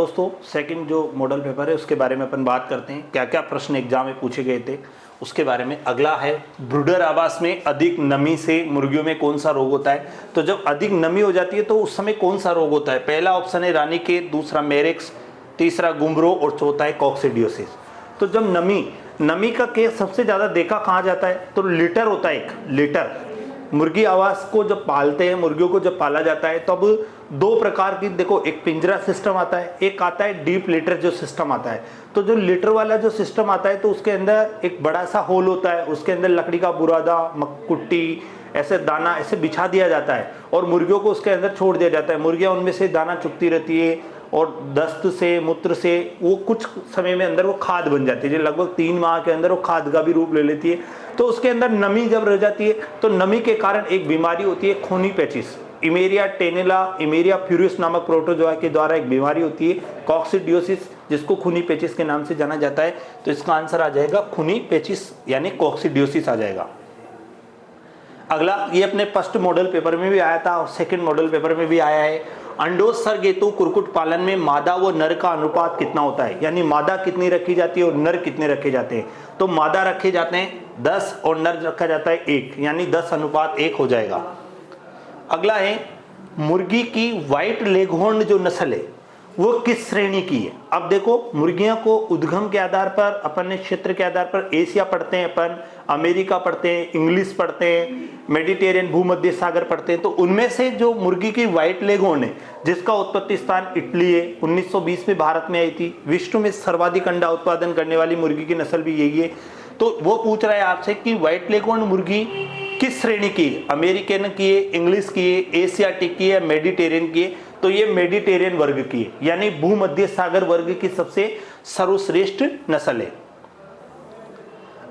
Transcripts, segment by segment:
दोस्तों सेकंड जो model paper है उसके बारे में अपन बात करते हैं। क्या क्या प्रश्न एग्जाम में पूछे गए थे उसके बारे में। अगला है ब्रूडर आवास में अधिक नमी से मुर्गियों में कौन सा रोग होता है। तो जब अधिक नमी हो जाती है तो उस समय कौन सा रोग होता है। पहला ऑप्शन है रानीखेत, दूसरा मेरेक्स, तीसरा गुमरो और चौथा है कॉक्सिडियोसिस। तो जब नमी का केस सबसे ज़्यादा देखा कहाँ जाता है तो लिटर होता है। एक लिटर मुर्गी आवास को जब पालते हैं, मुर्गियों को जब पाला जाता है तब दो प्रकार की, देखो एक पिंजरा सिस्टम आता है, एक आता है डीप लिटर जो सिस्टम आता है। तो जो लिटर वाला जो सिस्टम आता है तो उसके अंदर एक बड़ा सा होल होता है, उसके अंदर लकड़ी का बुरादा, कुट्टी, ऐसे दाना ऐसे बिछा दिया जाता है और मुर्गियों को उसके अंदर छोड़ दिया जाता है। मुर्गियाँ उनमें से दाना चुगती रहती है और दस्त से, मूत्र से वो कुछ समय में अंदर वो खाद बन जाती है, जो लगभग 3 माह के अंदर वो खाद का भी रूप ले लेती है। तो उसके अंदर नमी जब रह जाती है तो नमी के कारण एक बीमारी होती है खूनी पेचिस, इमेरिया टेनिला, इमेरिया फ्यूरियस नामक प्रोटोजोआ के द्वारा एक बीमारी होती है कॉक्सिडियोसिस, जिसको खूनी पेचिस के नाम से जाना जाता है। तो इसका आंसर आ जाएगा खूनी पेचिस यानी कॉक्सिडियोसिस आ जाएगा। अगला, ये अपने फर्स्ट मॉडल पेपर में भी आया था और सेकंड मॉडल पेपर में भी आया है। अंडोत्सर्ग हेतु कुक्कुट पालन में मादा व नर का अनुपात कितना होता है, यानी मादा कितनी रखी जाती है और नर कितने रखे जाते हैं। तो मादा रखे जाते हैं 10 और नर रखा जाता है 1, यानी 10:1 हो जाएगा। अगला है मुर्गी की व्हाइट लेगहॉर्न जो नस्ल है वो किस श्रेणी की है। अब देखो मुर्गियों को उद्गम के आधार पर, अपन ने क्षेत्र के आधार पर एशिया पढ़ते हैं, अपन अमेरिका पढ़ते हैं, इंग्लिश पढ़ते हैं, मेडिटेरियन भूमध्य सागर पढ़ते हैं। तो उनमें से जो मुर्गी की व्हाइट लेगहॉर्न है जिसका उत्पत्ति स्थान इटली है, 1920 में भारत में आई थी। विश्व में सर्वाधिक अंडा उत्पादन करने वाली मुर्गी की नस्ल भी यही है। तो वो पूछ रहा है आपसे कि व्हाइट लेगहॉर्न मुर्गी किस श्रेणी की है, अमेरिकन की है, इंग्लिश की है, एशियाटिक की है, मेडिटेरियन की है। तो ये मेडिटेरियन वर्ग की है, यानी भूमध्य सागर वर्ग की सबसे सर्वश्रेष्ठ नस्ल है।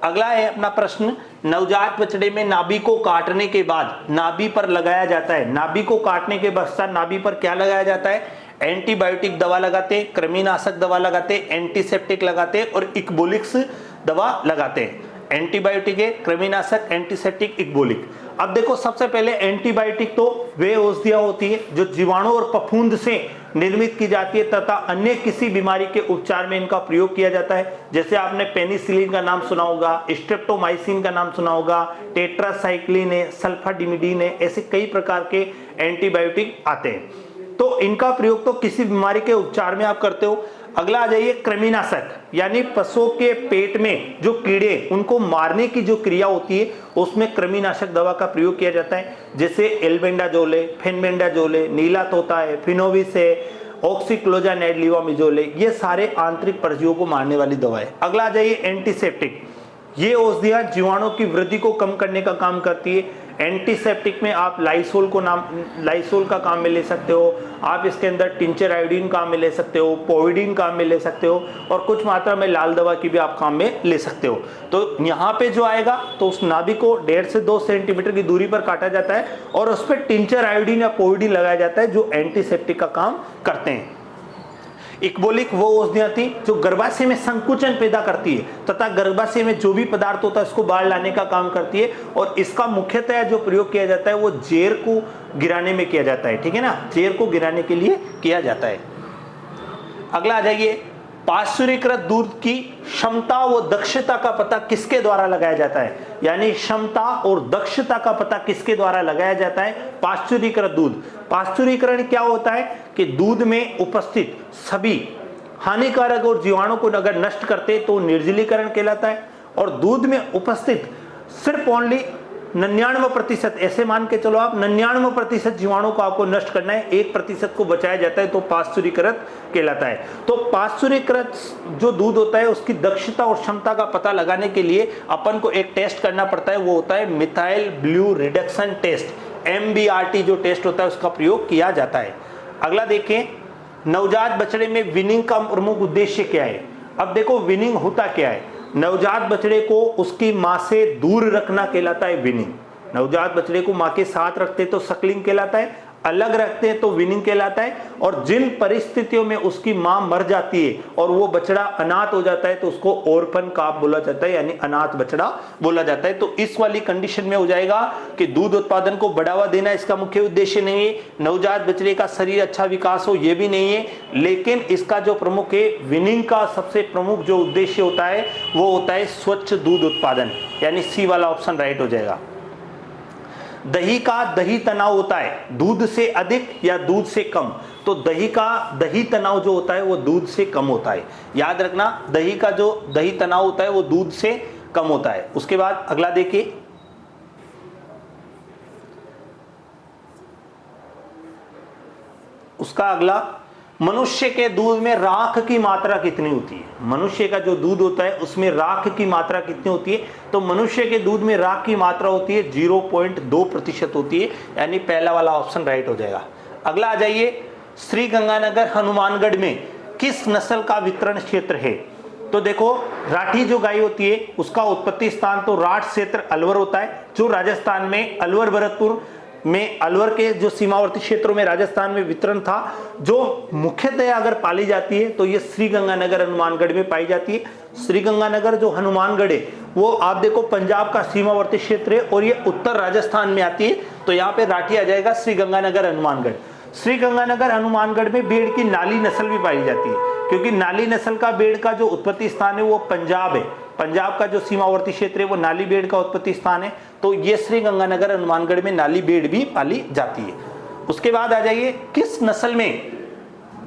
अगला है अपना प्रश्न, नवजात बछड़े में नाभि को काटने के बाद नाभि पर लगाया जाता है, नाभि को काटने के पश्चात नाभि पर क्या लगाया जाता है। एंटीबायोटिक दवा लगाते हैं, कृमिनाशक दवा लगाते हैं, एंटीसेप्टिक लगाते हैं और इक्बोलिक्स दवा लगाते हैं। एंटीबायोटिक है, कृमिनाशक, एंटीसेप्टिक, इक्बोलिक। अब देखो सबसे पहले एंटीबायोटिक तो वे औषधियां होती है जो जीवाणु और फफूंद से निर्मित की जाती है तथा अन्य किसी बीमारी के उपचार में इनका प्रयोग किया जाता है। जैसे आपने पेनिसिलिन का नाम सुना होगा, स्ट्रेप्टोमाइसिन का नाम सुना होगा, टेट्रासाइक्लिन है, सल्फाडिमिडीन है, ऐसे कई प्रकार के एंटीबायोटिक आते हैं। तो इनका प्रयोग तो किसी बीमारी के उपचार में आप करते हो। अगला आ जाइए कृमिनाशक, यानी पशुओं के पेट में जो कीड़े उनको मारने की जो क्रिया होती है उसमें कृमिनाशक दवा का प्रयोग किया जाता है। जैसे एल्बेंडाजोल है, फेनबेंडाजोल है, नीला तोता है, फिनोविस है, ऑक्सीक्लोजानाइड लीवामिजोल है, ये सारे आंतरिक परजीवियों को मारने वाली दवा है। अगला आ जाइए एंटीसेप्टिक, ये औषधियां जीवाणुओं की वृद्धि को कम करने का काम करती है। एंटीसेप्टिक में आप लाइसोल का काम में ले सकते हो, आप इसके अंदर टिंचर आयोडीन काम में ले सकते हो, पोविडीन काम में ले सकते हो और कुछ मात्रा में लाल दवा की भी आप काम में ले सकते हो। तो यहाँ पे जो आएगा तो उस नाभि को 1.5 से 2 सेंटीमीटर की दूरी पर काटा जाता है और उस पर टिंचर आयोडीन या पोविडीन लगाया जाता है जो एंटीसेप्टिक का काम करते हैं। इक्बोलिक वो औषधियां थी जो गर्भाशय में संकुचन पैदा करती है तथा गर्भाशय में जो भी पदार्थ होता है उसको बाहर लाने का काम करती है और इसका मुख्यतः जो प्रयोग किया जाता है वो जेर को गिराने में किया जाता है। ठीक है ना, जेर को गिराने के लिए किया जाता है। अगला आ जाइए, पाश्चुरीकृत दूध की क्षमता व दक्षता का पता किसके द्वारा लगाया जाता है, यानी क्षमता और दक्षता का पता किसके द्वारा लगाया जाता है। पाश्चुरीकृत दूध, पाश्चुरीकरण क्या होता है कि दूध में उपस्थित सभी हानिकारक और जीवाणु को अगर नष्ट करते तो निर्जलीकरण कहलाता है और दूध में उपस्थित सिर्फ ओनली 99%, ऐसे मान के चलो आप 99% जीवाणु को आपको नष्ट करना है, 1% को बचाया जाता है तो पाश्चुरीकृत कहलाता है। तो पाश्चुरीकृत जो दूध होता है उसकी दक्षता और क्षमता का पता लगाने के लिए अपन को एक टेस्ट करना पड़ता है, वो होता है methyl blue reduction test, MBRT जो टेस्ट होता है उसका प्रयोग किया जाता है। अगला देखें, नवजात बछड़े में विनिंग का प्रमुख उद्देश्य क्या है। अब देखो विनिंग होता क्या है, नवजात बछड़े को उसकी मां से दूर रखना कहलाता है विनिंग। नवजात बछड़े को मां के साथ रखते तो सकलिंग कहलाता है, अलग रखते हैं तो विनिंग कहलाता है, और जिन परिस्थितियों में उसकी मां मर जाती है और वो बछड़ा अनाथ हो जाता है तो उसको ऑर्फन काफ बोला जाता है, यानी अनाथ बछड़ा बोला जाता है। तो इस वाली कंडीशन में हो जाएगा कि दूध उत्पादन को बढ़ावा देना इसका मुख्य उद्देश्य नहीं है, नवजात बछड़े का शरीर अच्छा विकास हो ये भी नहीं है, लेकिन इसका जो प्रमुख है विनिंग का सबसे प्रमुख जो उद्देश्य होता है वो होता है स्वच्छ दूध उत्पादन, यानी सी वाला ऑप्शन राइट हो जाएगा। दही का दही तनाव होता है दूध से अधिक या दूध से कम, तो दही का दही तनाव जो होता है वो दूध से कम होता है, याद रखना दही का जो दही तनाव होता है वो दूध से कम होता है। उसके बाद अगला देखिए, उसका अगला, मनुष्य के दूध में राख की मात्रा कितनी होती है? मनुष्य का जो दूध होता है उसमें राख की मात्रा कितनी होती है? तो मनुष्य के दूध में राख की मात्रा होती है 0.2% होती है, यानी पहला वाला ऑप्शन राइट हो जाएगा। अगला आ जाइए, श्री गंगानगर हनुमानगढ़ में किस नस्ल का वितरण क्षेत्र है? तो देखो राठी जो गाय होती है उसका उत्पत्ति स्थान तो राठ क्षेत्र अलवर होता है, जो राजस्थान में अलवर भरतपुर में, अलवर के जो सीमावर्ती क्षेत्रों में राजस्थान में वितरण था, जो मुख्यतः अगर पाली जाती है तो ये श्री गंगानगर हनुमानगढ़ में पाई जाती है। श्री गंगानगर जो हनुमानगढ़ है वो आप देखो पंजाब का सीमावर्ती क्षेत्र है और ये उत्तर राजस्थान में आती है, तो यहाँ पे राठी आ जाएगा श्री गंगानगर हनुमानगढ़। श्री गंगानगर हनुमानगढ़ में भेड़ की नाली नस्ल भी पाई जाती है, क्योंकि नाली नस्ल का भेड़ का जो उत्पत्ति स्थान है वो पंजाब है, पंजाब का जो सीमावर्ती क्षेत्र है वो नाली भेड़ का उत्पत्ति स्थान है, तो ये श्री गंगानगर हनुमानगढ़ में नाली भेड़ भी पाली जाती है। उसके बाद आ जाइए, किस नस्ल में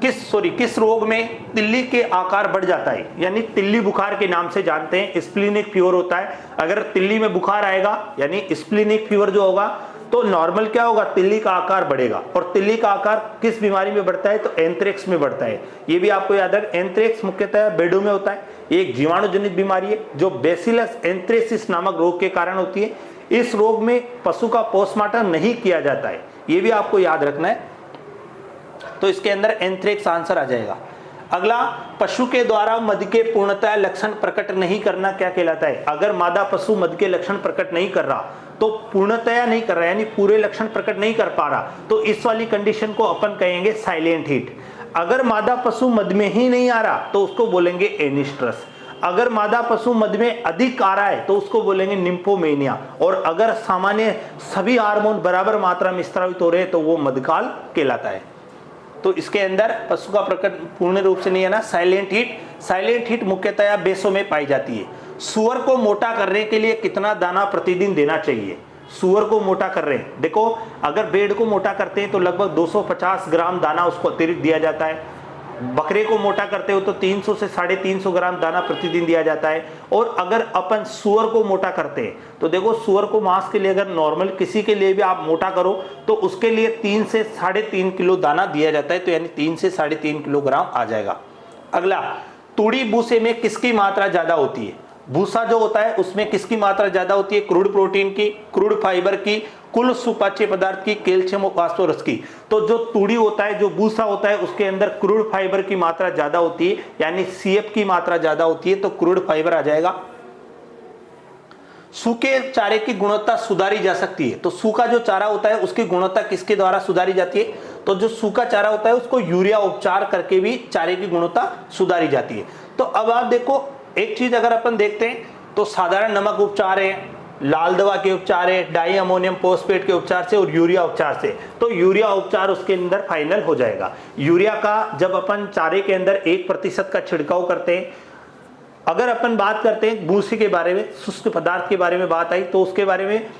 किस रोग में तिल्ली के आकार बढ़ जाता है, यानी तिल्ली बुखार के नाम से जानते हैं, स्प्लीनिक फीवर होता है। अगर तिल्ली में बुखार आएगा यानी स्प्लीनिक फीवर जो होगा तो नॉर्मल क्या होगा, तिल्ली का आकार बढ़ेगा, और तिल्ली का आकार किस बीमारी में बढ़ता है तो एंथ्रेक्स में बढ़ता है। ये भी आपको याद है, एंथ्रेक्स मुख्यतः भेड़ों में होता है, एक जीवाणु जनित बीमारी है जो बेसिलस एंथ्रेसिस नामक रोग के कारण होती है। इस रोग में पशु का पोस्टमार्टम नहीं किया जाता है, ये भी आपको याद रखना है, तो इसके अंदर एंथ्रेक्स आंसर आ जाएगा। अगला, पशु के द्वारा मद के पूर्णतः लक्षण प्रकट नहीं करना क्या कहलाता है? अगर मादा पशु मद के लक्षण प्रकट नहीं कर रहा तो पूर्णतया नहीं कर रहा यानी पूरे लक्षण प्रकट नहीं कर पा रहा, तो इस वाली कंडीशन को अपन कहेंगे साइलेंट हीट। अगर मादा पशु मद में ही नहीं आ रहा तो उसको बोलेंगे एनिस्ट्रस। अगर मादा पशु मद में अधिक आ रहा है तो उसको बोलेंगे निम्फोमेनिया, और अगर सामान्य सभी हार्मोन बराबर मात्रा में स्रावित हो रहे हैं तो वो मदकाल कहलाता है। तो इसके अंदर पशु का प्रकट पूर्ण रूप से नहीं है ना, साइलेंट हीट। साइलेंट हीट मुख्यतया भैंसों में पाई जाती है। सुअर को मोटा करने के लिए कितना दाना प्रतिदिन देना चाहिए? सुअर को मोटा कर रहे हैं, देखो अगर भेड़ को मोटा करते हैं तो लगभग 250 ग्राम दाना उसको अतिरिक्त दिया जाता है। बकरे को मोटा करते हो तो 300 से 350 ग्राम दाना प्रतिदिन दिया जाता है। और अगर अपन सुअर को मोटा करते हैं तो देखो सुअर को मांस के लिए अगर नॉर्मल किसी के लिए भी आप मोटा करो तो उसके लिए 3 से 3.5 किलो दाना दिया जाता है, तो यानी 3 से 3.5 किलोग्राम आ जाएगा। अगला, तूड़ी भूसे में किसकी मात्रा ज्यादा होती है? भूसा जो होता है उसमें किसकी मात्रा ज्यादा होती है? क्रूड प्रोटीन की, क्रूड फाइबर की, कुल सुपाच्य पदार्थ की, कैल्शियम और फास्फोरस की। तो जो तूड़ी होता है, जो भूसा होता है, उसके अंदर क्रूड फाइबर की मात्रा ज्यादा होती है, यानी सीएफ की मात्रा ज्यादा होती है, तो क्रूड फाइबर आ जाएगा। सूखे चारे की गुणवत्ता सुधारी जा सकती है, तो सूखा जो चारा होता है उसकी गुणवत्ता किसके द्वारा सुधारी जाती है? तो जो सूखा चारा होता है उसको यूरिया उपचार करके भी चारे की गुणवत्ता सुधारी जाती है। तो अब आप देखो एक चीज अगर अपन देखते हैं तो साधारण नमक उपचार है, लाल दवा के उपचार है, डाई अमोनियम फॉस्फेट के उपचार से और यूरिया उपचार से, तो यूरिया उपचार उसके अंदर फाइनल हो जाएगा। यूरिया का जब अपन चारे के अंदर 1% का छिड़काव करते हैं, अगर अपन बात करते हैं भूसे के बारे में, शुष्क पदार्थ के बारे में बात आई तो उसके बारे में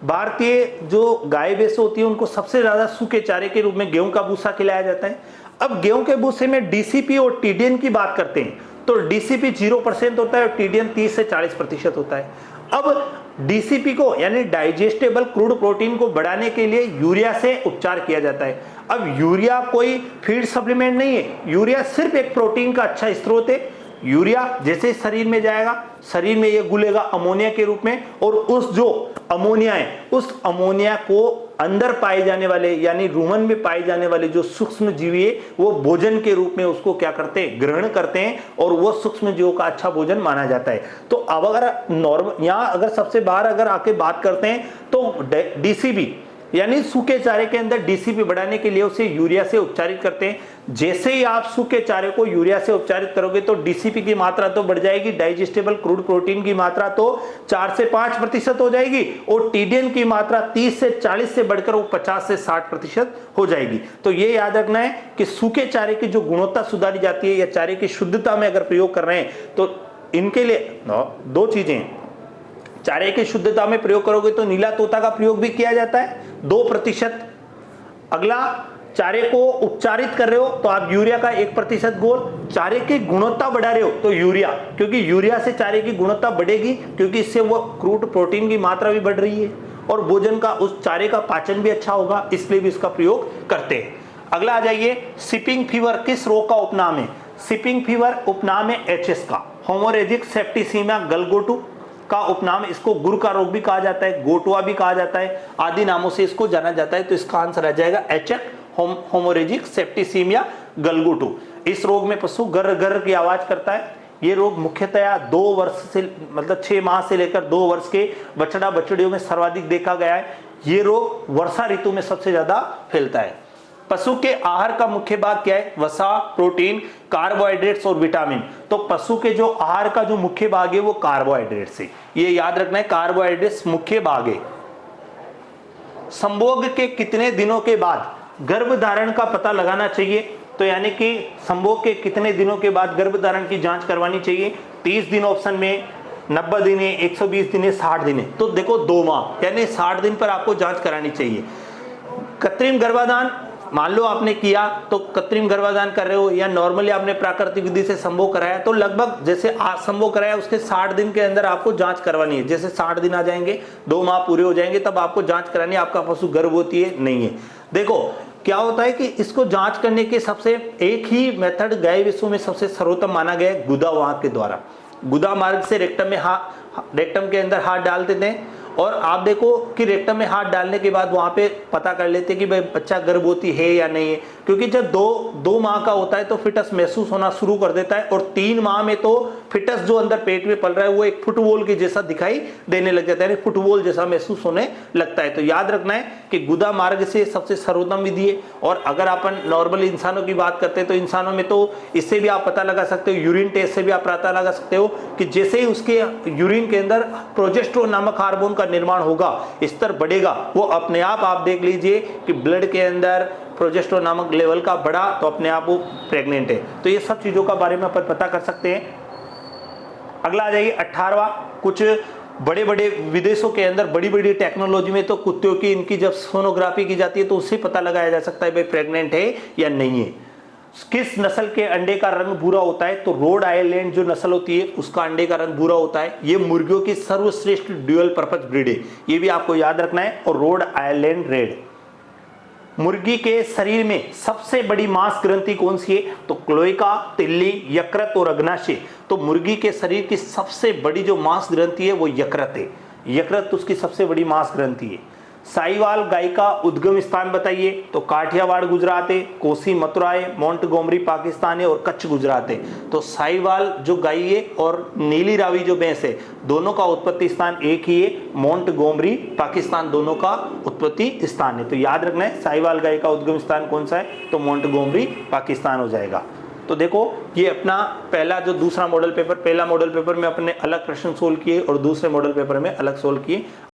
भारतीय जो गाय भैंस होती है उनको सबसे ज्यादा सूखे चारे के रूप में गेहूं का भूसा खिलाया जाता है। अब गेहूं के भूसे में डीसीपी और टीडीएन की बात करते हैं तो डीसीपी 0% होता है और टीडीएन 30 से 40% होता है। अब डीसीपी को यानी डाइजेस्टेबल क्रूड प्रोटीन को बढ़ाने के लिए यूरिया से उपचार किया जाता है। अब यूरिया कोई फीड सप्लीमेंट नहीं है, यूरिया सिर्फ एक प्रोटीन का अच्छा स्रोत है। यूरिया जैसे शरीर में जाएगा, शरीर में ये घुलेगा अमोनिया के रूप में, और उस जो अमोनिया है उस अमोनिया को अंदर पाए जाने वाले यानी रूमन में पाए जाने वाले जो सूक्ष्म जीवी है वो भोजन के रूप में उसको क्या करते हैं, ग्रहण करते हैं, और वो सूक्ष्म जीवों का अच्छा भोजन माना जाता है। तो अब अगर नॉर्मल यहाँ अगर सबसे बाहर अगर आके बात करते हैं तो डीसीबी यानी सूखे चारे के अंदर डीसीपी बढ़ाने के लिए उसे यूरिया से उपचारित करते हैं। जैसे ही आप सूखे चारे को यूरिया से उपचारित करोगे तो डीसीपी की मात्रा तो बढ़ जाएगी, डाइजेस्टेबल क्रूड प्रोटीन की मात्रा तो 4 से 5% हो जाएगी और टीडीएन की मात्रा 30 से 40 से बढ़कर वो 50 से 60% हो जाएगी। तो ये याद रखना है कि सूखे चारे की जो गुणवत्ता सुधारी जाती है या चारे की शुद्धता में अगर प्रयोग कर रहे हैं तो इनके लिए दो चीजें, चारे की शुद्धता में प्रयोग करोगे तो नीला तोता का प्रयोग भी किया जाता है 2%। अगला, चारे को उपचारित कर रहे हो तो आप यूरिया का 1% गोल, चारे की गुणवत्ता बढ़ा रहे हो तो यूरिया, क्योंकि यूरिया से चारे की गुणवत्ता बढ़ेगी क्योंकि इससे वो क्रूड प्रोटीन की मात्रा भी बढ़ रही है और भोजन का उस चारे का पाचन भी अच्छा होगा, इसलिए भी इसका प्रयोग करते हैं। अगला आ जाइए, सिपिंग फीवर किस रोग का उपनाम है? सिपिंग फीवर उपनाम है एचएस का, हेमोरेजिक सेप्टिसीमिया गलगोटू का उपनाम, इसको गुर का रोग भी कहा जाता है, गोटुआ भी कहा जाता है, आदि नामों से इसको जाना जाता है। तो इसका आंसर आ जाएगा एचएफ, हेमोरेजिक सेप्टिसीमिया गलगोटू। इस रोग में पशु गर गर की आवाज करता है। ये रोग मुख्यतया 2 वर्ष से मतलब 6 माह से लेकर 2 वर्ष के बछड़ा बछड़ियों में सर्वाधिक देखा गया है। ये रोग वर्षा ऋतु में सबसे ज्यादा फैलता है। पशु के आहार का मुख्य भाग क्या है? वसा, प्रोटीन, कार्बोहाइड्रेट्स और विटामिन। तो पशु के जो आहार का जो मुख्य भाग है वो कार्बोहाइड्रेट्स है, ये याद रखना है, कार्बोहाइड्रेट्स मुख्य भाग है। संभोग के कितने दिनों के बाद गर्भधारण का पता लगाना चाहिए? तो यानी कि संभोग के कितने दिनों के बाद गर्भधारण की जांच करवानी चाहिए? 30 दिन ऑप्शन में, 90 दिन है, 120 दिन है, 60 दिन है। तो देखो 2 माह यानी 60 दिन पर आपको जांच करानी चाहिए। कृत्रिम गर्भाधान मान लो आपने किया तो कृत्रिम गर्भाधान कर रहे हो या नॉर्मली आपने प्राकृतिक विधि से संभोग कराया तो लगभग जैसे आज संभोग कराया उसके 60 दिन के अंदर आपको जांच करवानी है। जैसे 60 दिन आ जाएंगे, 2 माह पूरे हो जाएंगे, तब आपको जांच करानी है आपका पशु गर्भवती है नहीं है। देखो क्या होता है कि इसको जांच करने के सबसे एक ही मेथड गाय विश्व में सबसे सर्वोत्तम माना गया है, गुदा वाहक के द्वारा। गुदा मार्ग से रेक्टम के अंदर हाथ डाल देते हैं और आप देखो कि रेक्टम में हाथ डालने के बाद वहां पे पता कर लेते हैं कि भाई बच्चा गर्भवती है या नहीं है, क्योंकि जब दो माह का होता है तो फिटस महसूस होना शुरू कर देता है और 3 माह में तो फिटस जो अंदर पेट में पल रहा है वो एक फुटबॉल के जैसा दिखाई देने लग जाता है, फुटबॉल जैसा महसूस होने लगता है। तो याद रखना है कि गुदा मार्ग से सबसे सर्वोत्तम विधि है। और अगर अपन नॉर्मल इंसानों की बात करते हैं तो इंसानों में तो इससे भी आप पता लगा सकते हो, यूरिन टेस्ट से भी आप पता लगा सकते हो कि जैसे ही उसके यूरिन के अंदर प्रोजेस्टेरोन नामक हार्मोन का निर्माण होगा, स्तर बढ़ेगा, वो अपने आप देख लीजिए कि ब्लड के अंदर प्रोजेस्टेरोन नामक लेवल का बढ़ा तो अपने आप वो प्रेग्नेंट है। तो ये सब चीजों का बारे में अपन पता कर सकते हैं। अगला आ जाइए 18वां, कुछ बड़े बड़े विदेशों के अंदर बड़ी बड़ी टेक्नोलॉजी में तो कुत्तों की इनकी जब सोनोग्राफी की जाती है तो उससे पता लगाया जा सकता है भाई प्रेग्नेंट है या नहीं है। किस नस्ल के अंडे का रंग भूरा होता है? तो रोड आइलैंड जो नस्ल होती है उसका अंडे का रंग भूरा होता है। ये मुर्गियों की सर्वश्रेष्ठ ड्यूअल पर्पज ब्रीड है, ये भी आपको याद रखना है। और रोड आइलैंड रेड। मुर्गी के शरीर में सबसे बड़ी मांस ग्रंथि कौन सी है? तो क्लोएका, तिल्ली, यकृत और अग्नाशय। तो मुर्गी के शरीर की सबसे बड़ी जो मांस ग्रंथि है वो यकृत है, यकृत उसकी सबसे बड़ी मांस ग्रंथि है। साहिवाल गाय का उद्गम स्थान बताइए? तो काठियावाड़ गुजरात है, कोसी मथुरा है, मोंटगोमरी पाकिस्तान है और कच्छ गुजरात है। तो साहिवाल जो गाय है और नीली रावी जो भैंस है दोनों का उत्पत्ति स्थान एक ही है, मोंटगोमरी पाकिस्तान दोनों का उत्पत्ति स्थान है। तो याद रखना है साहिवाल गाय का उद्गम स्थान कौन सा है? तो मोंटगोमरी पाकिस्तान हो जाएगा। तो देखो ये अपना पहला जो दूसरा मॉडल पेपर, पहला मॉडल पेपर में अपने अलग प्रश्न सोल्व किए और दूसरे मॉडल पेपर में अलग सोल्व किए।